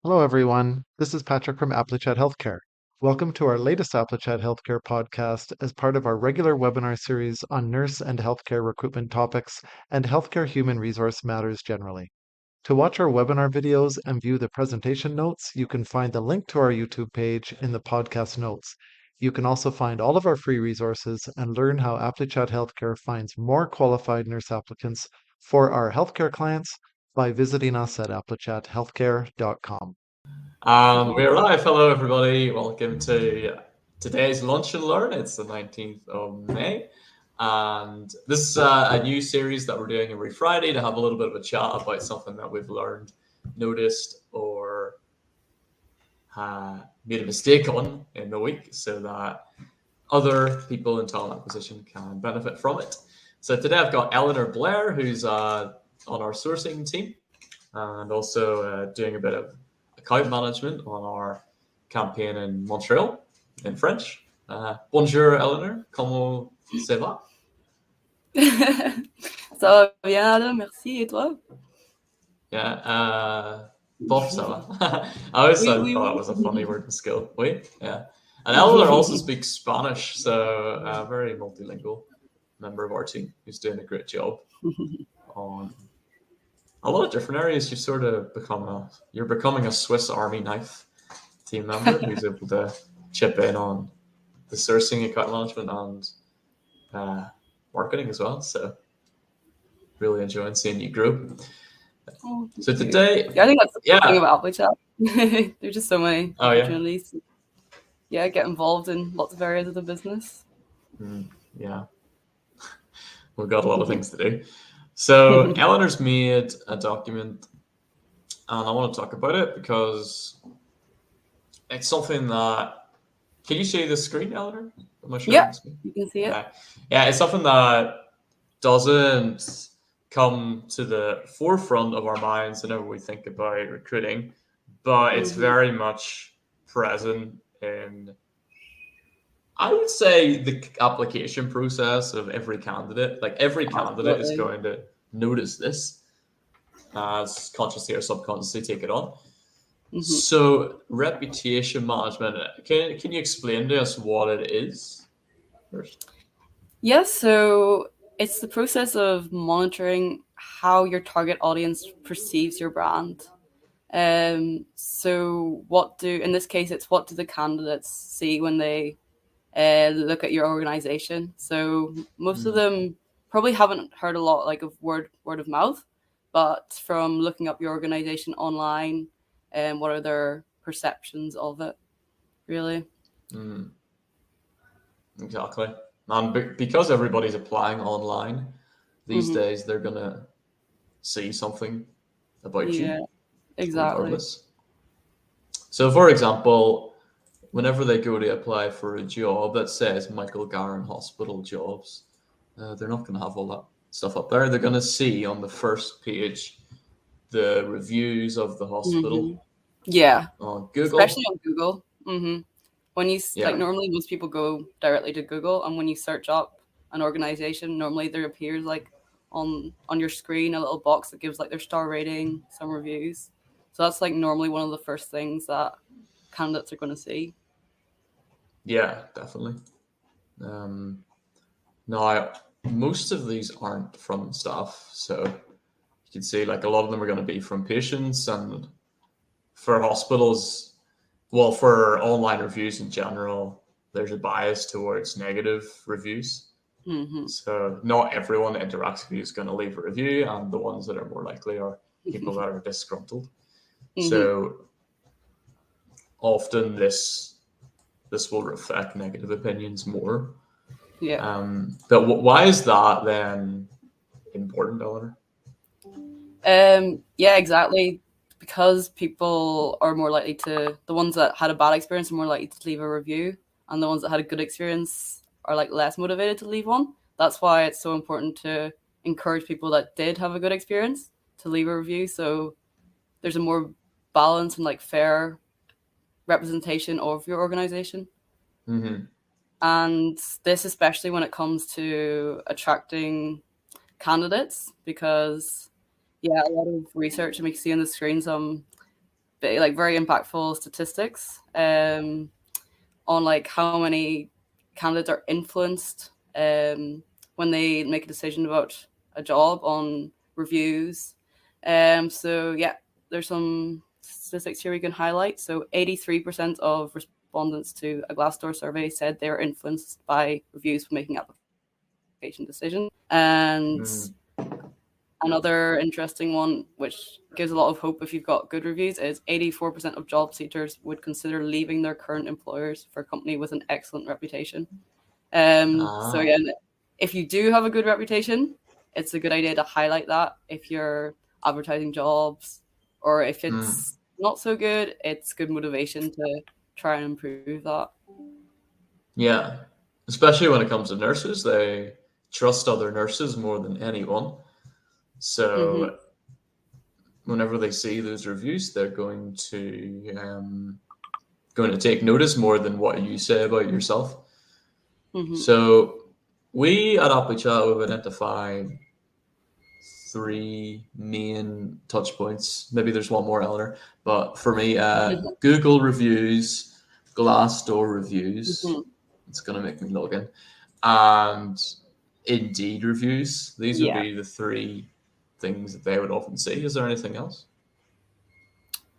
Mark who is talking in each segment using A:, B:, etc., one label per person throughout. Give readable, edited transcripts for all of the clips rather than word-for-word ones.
A: Hello, everyone. This is Patrick from ApplyChat Healthcare. Welcome to our latest ApplyChat Healthcare podcast as part of our regular webinar series on nurse and healthcare recruitment topics and healthcare human resource matters generally. To watch our webinar videos and view the presentation notes, you can find the link to our YouTube page in the podcast notes. You can also find all of our free resources and learn how ApplyChat Healthcare finds more qualified nurse applicants for our healthcare clients by visiting us at applychathealthcare.com.
B: And we're live. Hello, everybody. Welcome to today's Lunch and Learn. It's the 19th of May. And this is a new series that we're doing every Friday to have a little bit of a chat about something that we've learned, noticed, or made a mistake on in the week so that other people in talent acquisition can benefit from it. So today I've got Eleanor Blair, who's on our sourcing team and also doing a bit of account management on our campaign in Montreal in French. Bonjour Eleanor, comment ça va?
C: Ça va bien, Adam, merci. Et toi?
B: Yeah, bof ça va. I always thought it was a funny word in skill. Wait, yeah. And Eleanor also speaks Spanish, so very multilingual member of our team who's doing a great job on a lot of different areas. You're becoming a Swiss Army knife team member who's able to chip in on the sourcing, account management, and marketing as well. So really enjoying seeing you grow.
C: Oh,
B: so today,
C: I think that's the thing about ApplyChat. There's just so many opportunities. Yeah, get involved in lots of areas of the business.
B: Yeah, we've got a lot of things to do. So Eleanor's made a document, and I want to talk about it because it's something that. Can you see the screen, Eleanor? Am I
C: sharing the screen? You can see it.
B: Yeah, it's something that doesn't come to the forefront of our minds whenever we think about recruiting, but it's very much present in, I would say, the application process of every candidate. Like every candidate is going to notice this, as consciously or subconsciously take it on. So reputation management, can you explain to us what it is first?
C: Yes, so it's the process of monitoring how your target audience perceives your brand. So in this case, it's what do the candidates see when they look at your organization. So most of them probably haven't heard a lot like of word of mouth, but from looking up your organization online, and what are their perceptions of it, really.
B: Exactly. And because everybody's applying online these days, they're gonna see something about you.
C: Exactly.
B: Regardless. So for example, whenever they go to apply for a job that says Michael Garron Hospital jobs, they're not going to have all that stuff up there. They're going to see on the first page the reviews of the hospital.
C: Yeah.
B: On Google.
C: Especially on Google. When you like, normally most people go directly to Google, and when you search up an organization, normally there appears like on your screen a little box that gives like their star rating, some reviews. So that's like normally one of the first things that candidates are going to see.
B: Yeah, definitely. Now, most of these aren't from staff, so you can see like a lot of them are going to be from patients, and for hospitals, well, for online reviews in general, there's a bias towards negative reviews. So not everyone that interacts with you is going to leave a review, and the ones that are more likely are people that are disgruntled. So often this will reflect negative opinions more.
C: Yeah.
B: But why is that then important, Eleanor?
C: Yeah, exactly. Because people are more likely the ones that had a bad experience are more likely to leave a review, and the ones that had a good experience are like less motivated to leave one. That's why it's so important to encourage people that did have a good experience to leave a review. So there's a more balanced and like fair representation of your organization. And this, especially when it comes to attracting candidates, because a lot of research, and we can see on the screen some like very impactful statistics on like how many candidates are influenced when they make a decision about a job on reviews. So yeah, there's some statistics here we can highlight. So 83% of respondents to a Glassdoor survey said they were influenced by reviews when making application decisions. And another interesting one, which gives a lot of hope if you've got good reviews, is 84% of job seekers would consider leaving their current employers for a company with an excellent reputation. So again, if you do have a good reputation, it's a good idea to highlight that if you're advertising jobs, or if it's not so good, it's good motivation to try and improve that.
B: Yeah, especially when it comes to nurses, they trust other nurses more than anyone. So whenever they see those reviews, they're going to take notice more than what you say about yourself. So we at AppleChat have identified 3 main touch points. Maybe there's one more, Eleanor, but for me, Google reviews, Glassdoor reviews. It's going to make me log in, and Indeed reviews. These would be the 3 things that they would often see. Is there anything else?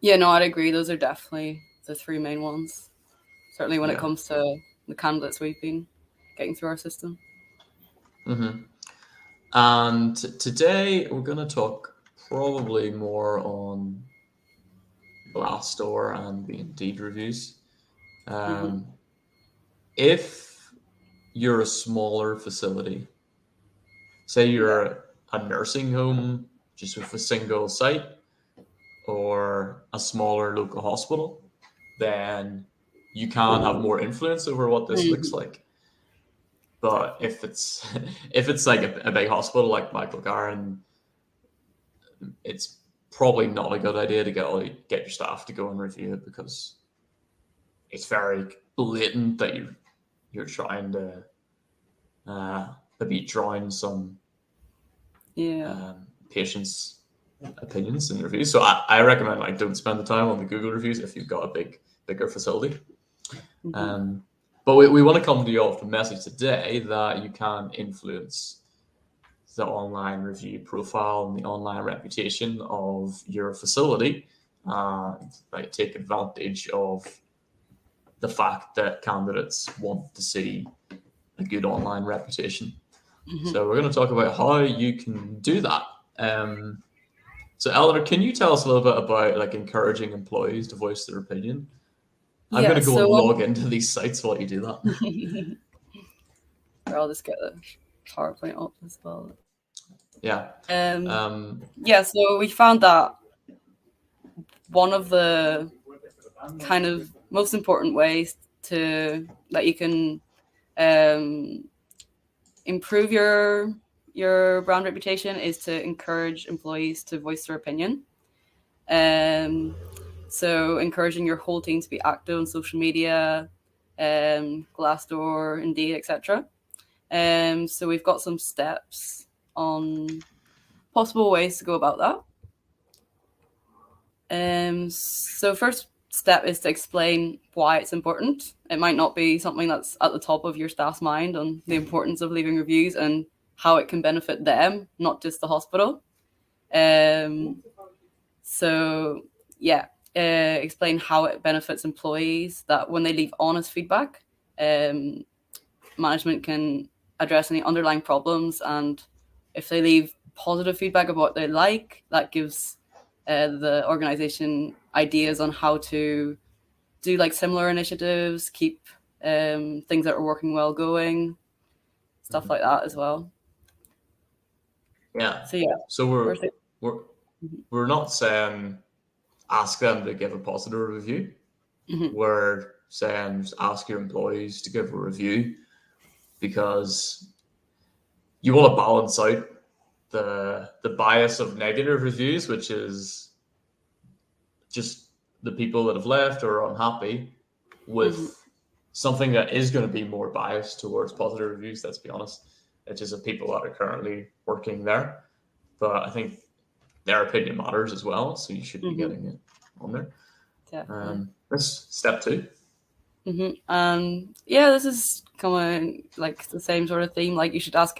C: Yeah, no, I'd agree. Those are definitely the 3 main ones. Certainly when it comes to the candidates we've been getting through our system.
B: And today we're going to talk probably more on Glassdoor and the Indeed reviews. If you're a smaller facility, say you're a nursing home just with a single site, or a smaller local hospital, then you can have more influence over what this looks like. But if it's like a big hospital like Michael Garron, it's probably not a good idea to get your staff to go and review it, because it's very blatant that you're trying to maybe drown some patients' opinions in reviews. So I recommend don't spend the time on the Google reviews if you've got a bigger facility. But we want to come to you all with the message today that you can influence the online review profile and the online reputation of your facility, and take advantage of the fact that candidates want to see a good online reputation. So we're going to talk about how you can do that. So Eleanor, can you tell us a little bit about encouraging employees to voice their opinion? I'm going to go and log into these sites while you do that.
C: I'll just get the PowerPoint up as well.
B: Yeah.
C: So we found that one of the kind of most important ways that you can improve your brand reputation is to encourage employees to voice their opinion. So encouraging your whole team to be active on social media, Glassdoor, Indeed, etc. So we've got some steps on possible ways to go about that. So first step is to explain why it's important. It might not be something that's at the top of your staff's mind on the importance of leaving reviews and how it can benefit them, not just the hospital. Explain how it benefits employees, that when they leave honest feedback, management can address any underlying problems, and if they leave positive feedback about what they like, that gives the organization ideas on how to do similar initiatives, keep things that are working well going, stuff like that as well.
B: Yeah.
C: So
B: we're not saying ask them to give a positive review. We're saying just ask your employees to give a review, because you want to balance out the bias of negative reviews, which is just the people that have left or are unhappy, with something that is going to be more biased towards positive reviews, let's be honest, which is the people that are currently working there. But I think their opinion matters as well, so you should be getting it on there.
C: Definitely.
B: That's step 2.
C: Yeah, this is kind of like the same sort of theme. Like you should ask.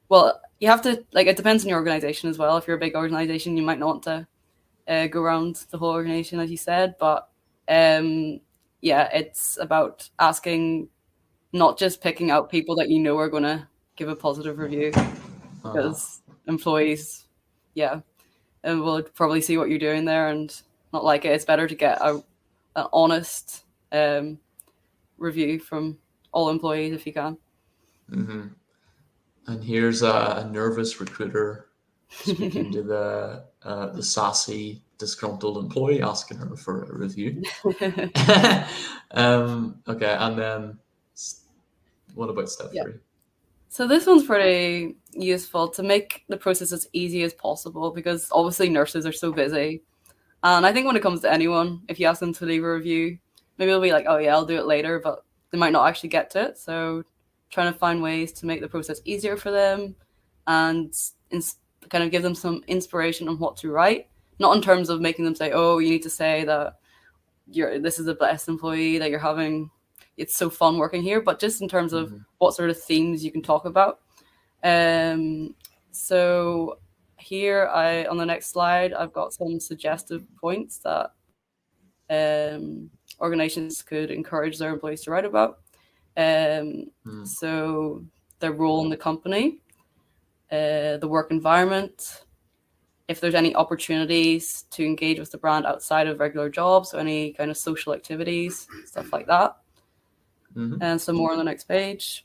C: Well, you have to like it depends on your organization as well. If you're a big organization, you might not want to go around the whole organization, as you said. But yeah, it's about asking, not just picking out people that you know are going to give a positive review, because employees, yeah, and will probably see what you're doing there and not like it. It's better to get an honest review from all employees if you can.
B: And here's a nervous recruiter speaking to the sassy, disgruntled employee, asking her for a review. Okay, and then what about step 3?
C: So this one's pretty useful to make the process as easy as possible, because obviously nurses are so busy. And I think when it comes to anyone, if you ask them to leave a review, maybe they'll be like, oh yeah, I'll do it later, but they might not actually get to it. So trying to find ways to make the process easier for them and kind of give them some inspiration on what to write. Not in terms of making them say, oh, you need to say that this is the best employee that you're having. It's so fun working here, but just in terms of what sort of themes you can talk about. So here on the next slide, I've got some suggestive points that organizations could encourage their employees to write about. So their role in the company, the work environment, if there's any opportunities to engage with the brand outside of regular jobs, so any kind of social activities, stuff like that. And some more on the next page.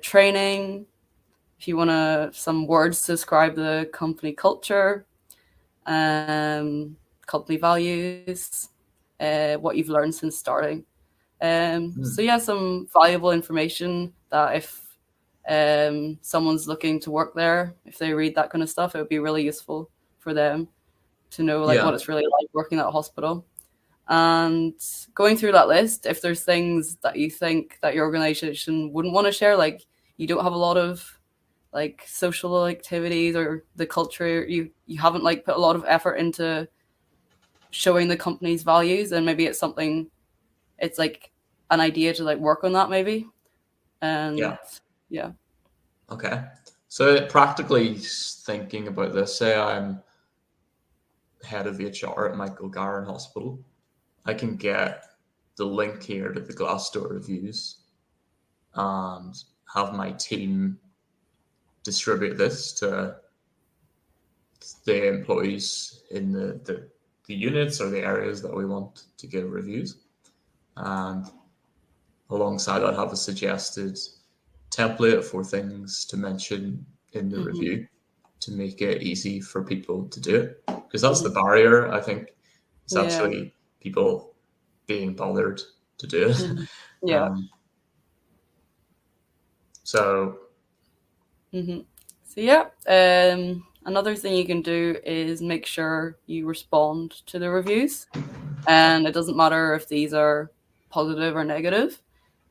C: Training, if you want some words to describe the company culture, company values, what you've learned since starting. So yeah, some valuable information that if someone's looking to work there, if they read that kind of stuff, it would be really useful for them to know what it's really like working at a hospital. And going through that list, if there's things that you think that your organization wouldn't want to share, like you don't have a lot of like social activities or the culture, you haven't like put a lot of effort into showing the company's values, and maybe it's something, it's like an idea to like work on that maybe. And yeah.
B: Okay. So practically thinking about this, say I'm head of HR at Michael Garron Hospital. I can get the link here to the Glassdoor reviews and have my team distribute this to the employees in the units or the areas that we want to give reviews. And alongside that, have a suggested template for things to mention in the review to make it easy for people to do it. Because that's the barrier, I think. It's actually people being bothered to do it. So
C: another thing you can do is make sure you respond to the reviews, and it doesn't matter if these are positive or negative.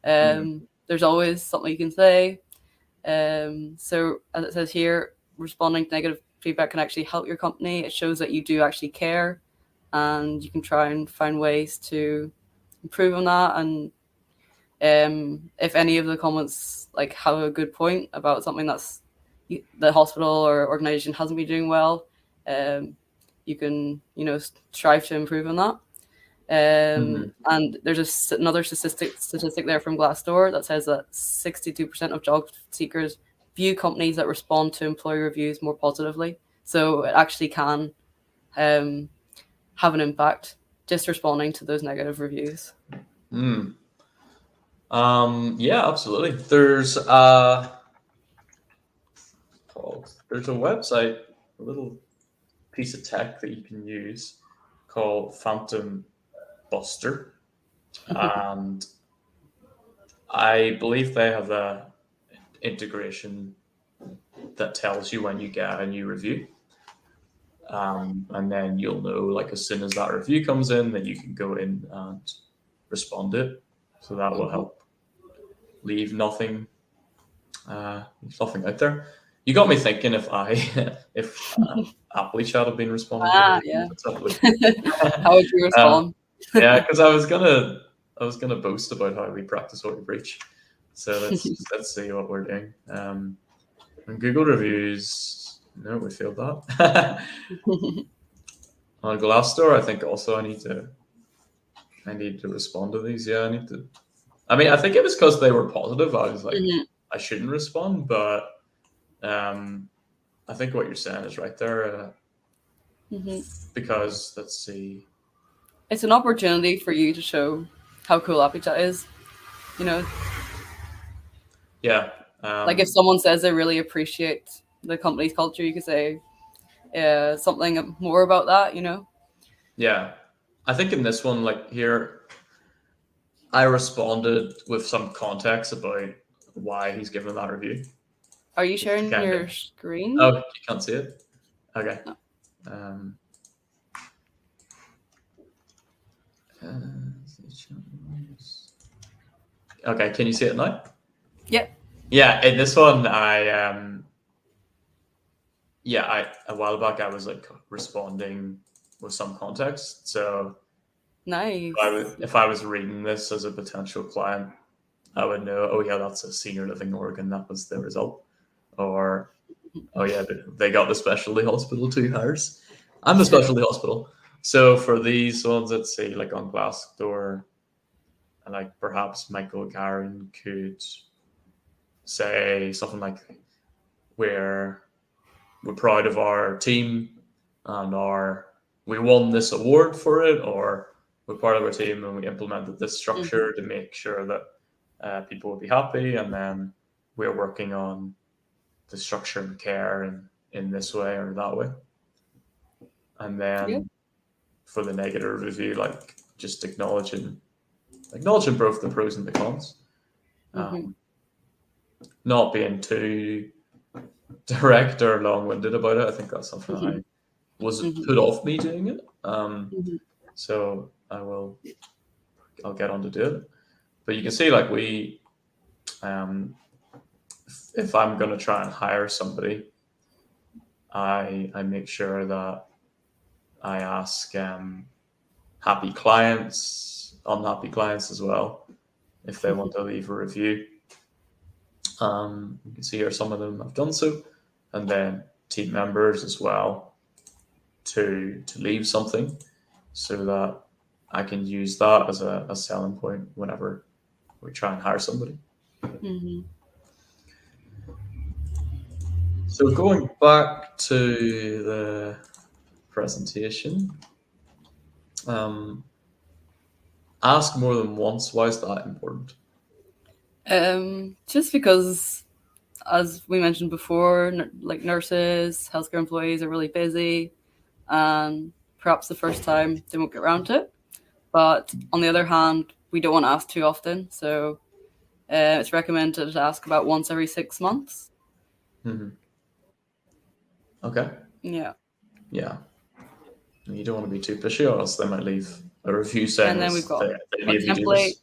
C: There's always something you can say. So as it says here, responding to negative feedback can actually help your company. It shows that you do actually care, and you can try and find ways to improve on that. And if any of the comments like have a good point about something that's the hospital or organization hasn't been doing well, you can strive to improve on that. And there's another statistic there from Glassdoor that says that 62% of job seekers view companies that respond to employee reviews more positively. So it actually can have an impact just responding to those negative reviews.
B: Yeah, absolutely. There's a website, a little piece of tech that you can use called Phantom Buster, and I believe they have a integration that tells you when you get a new review, and then you'll know like as soon as that review comes in, then you can go in and respond to it. So that will help leave nothing out there. You got me thinking if Apply Chat had been responding to
C: How would you respond?
B: Yeah, because I was gonna boast about how we practice what we preach. So let's see what we're doing. And Google reviews, no, we failed that. On Glassdoor, I think also I need to respond to these. Yeah, I need to. I mean, I think it was because they were positive. I was like,
C: Mhm.
B: I shouldn't respond, but I think what you're saying is right there. Because let's see.
C: It's an opportunity for you to show how cool AppleChat is. You know,
B: Yeah.
C: like if someone says they really appreciate the company's culture, you could say something more about that. You know.
B: Yeah. I think in this one, like here, I responded with some context about why he's given that review.
C: Are you sharing
B: Kind
C: your
B: of.
C: screen?
B: Oh, you can't see it? Okay.
C: No.
B: Okay, can you see it now?
C: Yep.
B: Yeah, in this one, a while back I was like responding with some context. So
C: Nice.
B: if I was reading this as a potential client, I would know, oh yeah, that's a senior living Oregon. That was the result. Or, oh yeah, they got the specialty hospital 2 hours. I'm the specialty hospital. So for these ones, let's say like on Glassdoor, and like perhaps Michael Garin could say something like, we're proud of our team and we won this award for it, or we're part of our team and we implemented this structure to make sure that people will be happy, and then we're working on the structure and care in this way or that way. And then for the negative review, like just acknowledging both the pros and the cons. Not being too direct or long-winded about it. I think that's something I was put off me doing it. So I'll get on to do it. But you can see, like, we, if I'm going to try and hire somebody, I make sure that I ask happy clients, unhappy clients as well, if they want to leave a review. You can see here some of them have done so, and then team members as well to leave something, so that I can use that as a selling point whenever we try and hire somebody. So going back to the presentation, ask more than once. Why is that important?
C: Just because, as we mentioned before, like nurses, healthcare employees are really busy, and perhaps the first time they won't get around to it. But on the other hand, we don't want to ask too often, so it's recommended to ask about once every 6 months.
B: Okay.
C: Yeah.
B: Yeah. You don't want to be too pushy, or else they might leave a review saying,
C: and then we've got
B: a
C: template.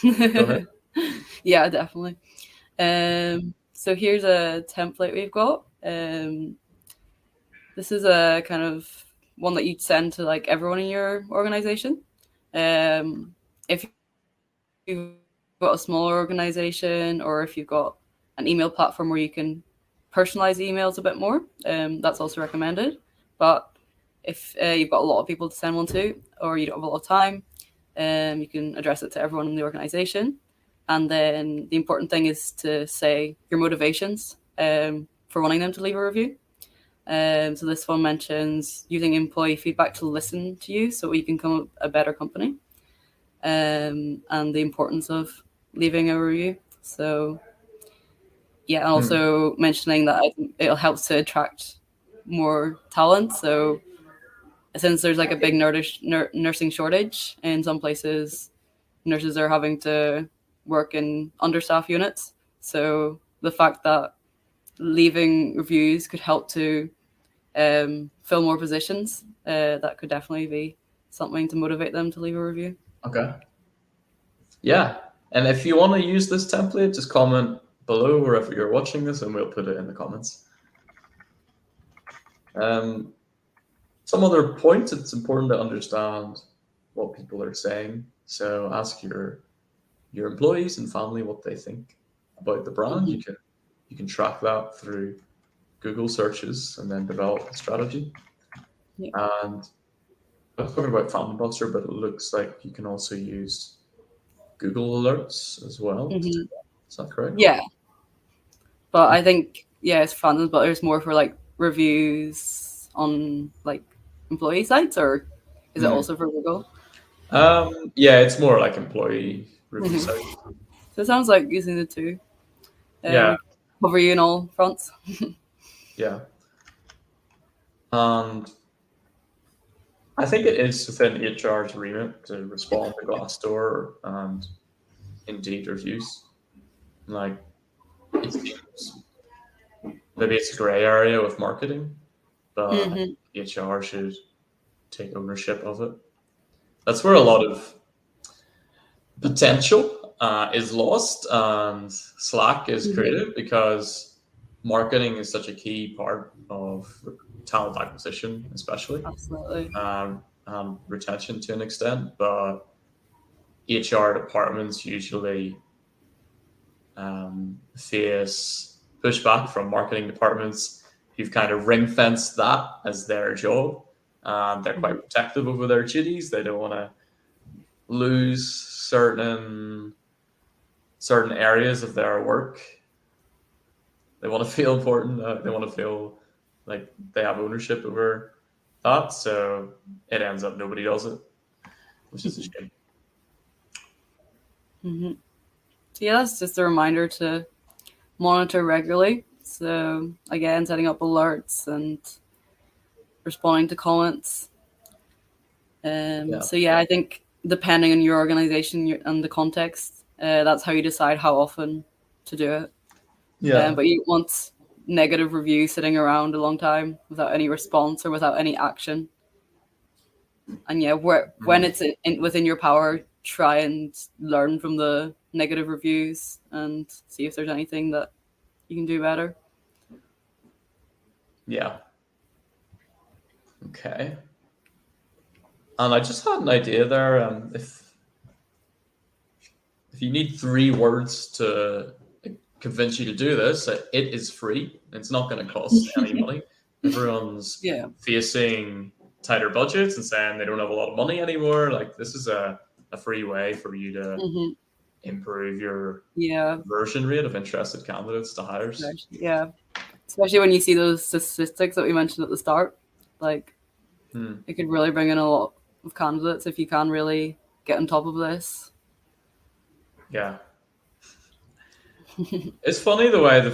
B: Go ahead.
C: Yeah, definitely. So here's a template we've got. This is a kind of one that you'd send to like everyone in your organization. If you've got a smaller organization, or if you've got an email platform where you can personalize emails a bit more, that's also recommended. But if you've got a lot of people to send one to, or you don't have a lot of time, you can address it to everyone in the organization. And then the important thing is to say your motivations for wanting them to leave a review. So this one mentions using employee feedback to listen to you so you can become a better company, and the importance of leaving a review. So yeah, and also mentioning that it'll help to attract more talent. So since there's like a big nursing shortage in some places, nurses are having to work in understaffed units. So the fact that leaving reviews could help to fill more positions, that could definitely be something to motivate them to leave a review.
B: Okay. Yeah. And if you want to use this template, just comment below wherever you're watching this, and we'll put it in the comments. some other points, it's important to understand what people are saying. So ask your employees and family what they think about the brand.
C: Mhm.
B: You can track that through Google searches and then develop a strategy.
C: Yeah.
B: And I was talking about Phantom Buster, but it looks like you can also use Google alerts as well.
C: Mhm.
B: Is that correct?
C: Yeah, but I think it's fun, but there's more for like reviews on like employee sites, or is it also for Google?
B: Yeah, it's more like employee review
C: Mhm.
B: sites.
C: So it sounds like using the two.
B: Yeah,
C: Cover you in all fronts.
B: yeah. And I think it is within HR's remit to respond to Glassdoor and Indeed reviews. Like, it seems maybe it's a gray area with marketing, but
C: Mhm.
B: HR should take ownership of it. That's where a lot of potential is lost and slack is created because marketing is such a key part of talent acquisition, especially
C: Absolutely.
B: retention to an extent. But HR departments usually face pushback from marketing departments who've kind of ring fenced that as their job. They're quite protective over their duties. They don't want to lose certain areas of their work. They want to feel important. They want to feel like they have ownership over that. So it ends up nobody does it, which is a shame.
C: Mm-hmm. So yeah, that's just a reminder to monitor regularly. So again, setting up alerts and responding to comments.
B: Yeah.
C: So yeah, I think depending on your organization and the context, that's how you decide how often to do it.
B: Yeah.
C: But you don't want negative reviews sitting around a long time without any response or without any action. And yeah, when it's within your power, try and learn from the negative reviews and see if there's anything that you can do better.
B: Yeah. Okay. And I just had an idea there. If you need 3 words to convince you to do this, it is free. It's not going to cost any money. Everyone's
C: Yeah.
B: facing tighter budgets and saying they don't have a lot of money anymore. Like, this is a free way for you to improve your conversion rate of interested candidates to hires.
C: Yeah. Especially when you see those statistics that we mentioned at the start. Like, it could really bring in a lot of candidates if you can really get on top of this.
B: Yeah. It's funny the way the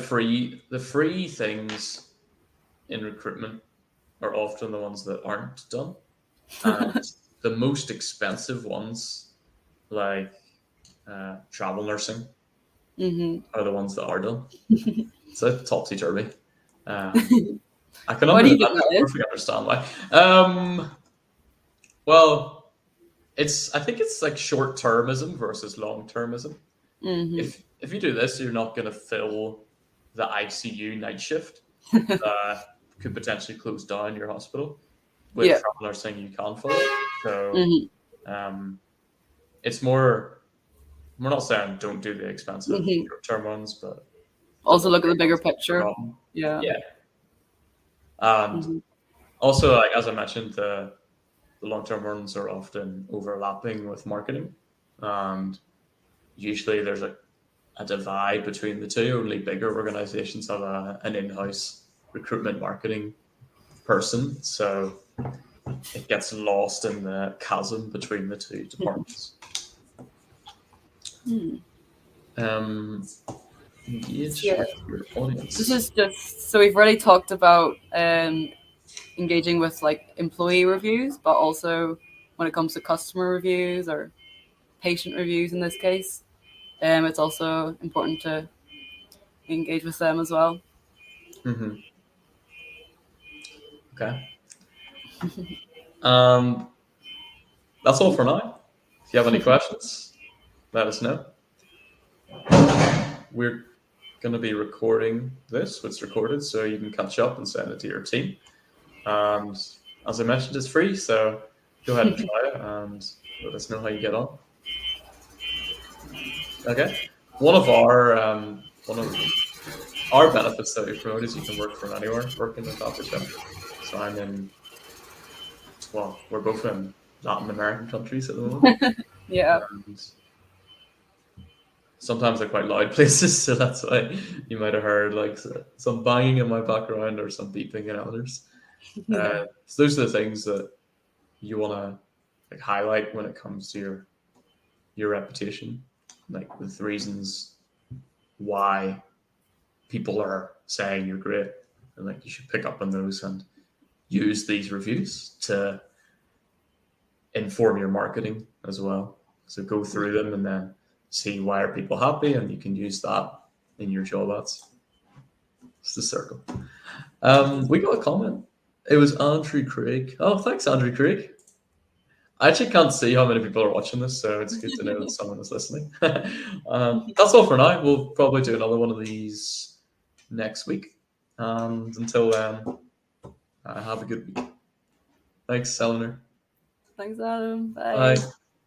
B: free things in recruitment are often the ones that aren't done. And the most expensive ones, like travel nursing, are the ones that are done. So topsy turvy. I can
C: Why do you think that is?
B: perfectly understand why. Well, I think it's like short termism versus long termism. If you do this, you're not going to fill the ICU night shift that could potentially close down your hospital. With travel nursing, you can fill it. So it's more. We're not saying don't do the expensive short-term ones, but
C: also look at the bigger picture. Yeah.
B: And also, like as I mentioned, the long-term ones are often overlapping with marketing, and usually there's a divide between the two. Only bigger organizations have an in-house recruitment marketing person, so it gets lost in the chasm between the two departments. Engage your audience.
C: This is just so we've already talked about engaging with like employee reviews, but also when it comes to customer reviews or patient reviews in this case, it's also important to engage with them as well.
B: Okay. That's all for now. If you have any questions, let us know. We're going to be recording this. It's recorded, so you can catch up and send it to your team. And as I mentioned, it's free, so go ahead and try it and let us know how you get on. Okay. One of our benefits that we promote is you can work from anywhere working with Applechat. So I'm in, well, we're both in Latin American countries at the moment.
C: Yeah.
B: And sometimes they're quite loud places, so that's why you might have heard like some banging in my background or some beeping in others.
C: Yeah.
B: So those are the things that you want to like highlight when it comes to your reputation, like the reasons why people are saying you're great, and like you should pick up on those and use these reviews to inform your marketing as well. So go through them and then see why are people happy, and you can use that in your job ads. It's the circle. We got a comment. It was Andrew Craig. Oh, thanks, Andrew Craig. I actually can't see how many people are watching this, so it's good to know that someone is listening. That's all for now. We'll probably do another one of these next week. And until then, have a good week. Thanks, Eleanor.
C: Thanks, Adam. Bye.
B: Bye.